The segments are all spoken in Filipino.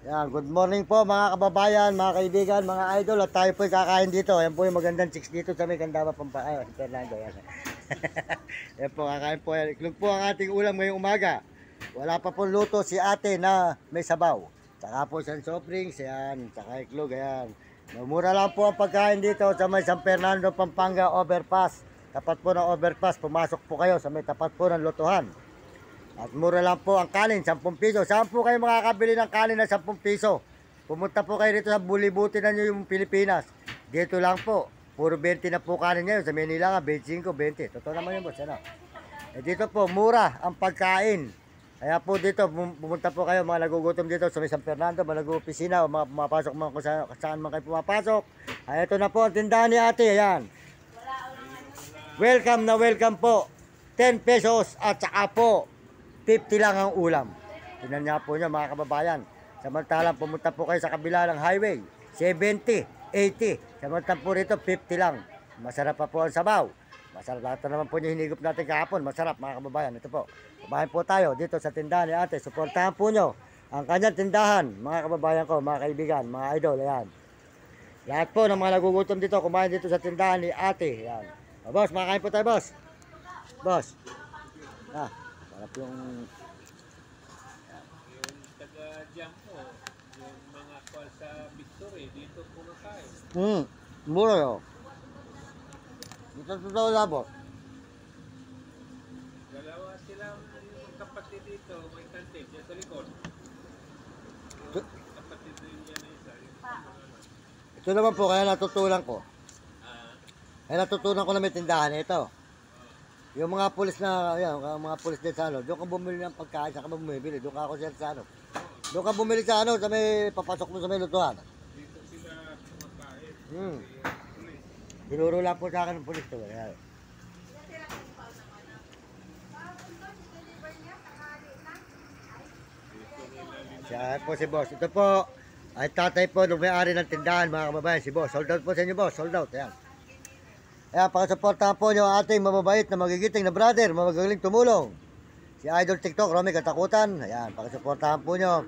Yan, good morning po mga kababayan, mga kaibigan, mga idol. At tayo po kakain dito. Yan po yung magandang chicks dito sa may Candaba, Pampanga. Ay, Fernando. Yan. Yan po, kakain po. Iklog po ang ating ulam ngayong umaga. Wala pa po luto si ate na may sabaw. Saka po siyang soft drinks. Yan, saka iklog. Yan. Mura lang po ang pagkain dito sa may San Fernando, Pampanga overpass. Tapat po ng overpass, pumasok po kayo sa may tapat po ng lotohan. At mura lang po ang kanin, 10 piso. Saan po kayo makakabili ng kanin na 10 piso? Pumunta po kayo dito sa bulibuti na nyo yung Pilipinas. Dito lang po. Puro 20 na po kanin ngayon. Sa Manila nga, 25, 20. Totoo naman yun, boss. Ano? Dito po, mura ang pagkain. Kaya po dito, pumunta po kayo, mga nagugutom dito sa San Fernando, mga nag-opisina, o mga pumapasok mga kung saan man kayo pumapasok. Ay, ito na po ang tindahan ni ate. Ayan. Welcome na welcome po. 10 pesos at saka po 50 lang ang ulam. Tingnan niya po niya mga kababayan. Samantalang pumunta po kayo sa kabila ng highway, 70, 80. Samantalang po rito, 50 lang. Masarap pa po ang sabaw. Masarap lahat naman po niya hinigop natin kahapon. Masarap mga kababayan. Ito po. Kumain po tayo dito sa tindahan ni ate. Suportahan po nyo ang kanyang tindahan. Mga kababayan ko, mga kaibigan, mga idol. Ayan. Lahat po ng mga nagugutom dito, kumain dito sa tindahan ni ate. Ayan. O, boss, makakain po tayo, boss. Boss. Sarap yung taga-jam po, yung mga call sa Victory, dito kumakain. mura yun. Dito totoo labot. Dalawa silang yung kapatid dito, may kantin dyan sa likod. Yung kapatid rin yan na isa. Ito naman po, kaya natutunan ko. Kaya natutunan ko na may tindahan ito. Yung mga pulis na, yan, mga pulis din sa ano, doon ka bumili ng pagkain, saka ka bumibili, doon ka ako sa ano. Doon ka bumili sa ano, sa may papasok mo sa may lutuan. Dito sila kumakain. Tinuro lang po sa akin ng pulis to. Yan. Siya po si boss. Ito po, ay tatay po, nung may-ari ng tindahan, mga kababayan, si boss. Sold out po sa inyo, boss. Sold out. Ayan. Kaya pakasuportahan po nyo ang ating mababait na magigiting na brother, magagaling tumulong. Si Idol TikTok, Romy Katakutan. Ayan, pakasuportahan po nyo.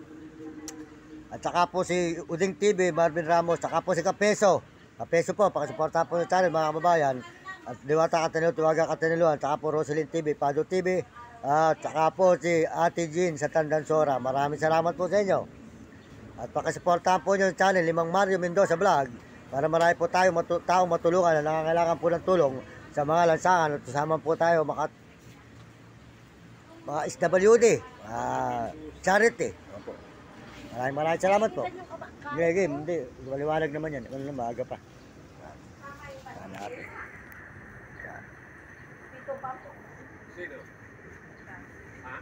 At saka po si Uding TV, Marvin Ramos. Saka po si Kapeso. Kapeso po, pakasuportahan po nyo channel mga kababayan. At Diwata Katanilo, Tuwaga Kataniluan. Saka po Rosalyn TV, Pado TV. At saka po si Ate Jean sa Tandansora. Maraming salamat po sa inyo. At pakasuportahan po nyo ang channel, Limang Mario Mendoza Vlog. Para marami po tayo taong matulungan na nangangailangan po ng tulong sa mga lansangan at kasama po tayo mga SWD, charity. Opo. Maraming salamat po. Hindi, maliwanag naman yan. Ano na, maaga pa. Hanapin. Sino? Ha?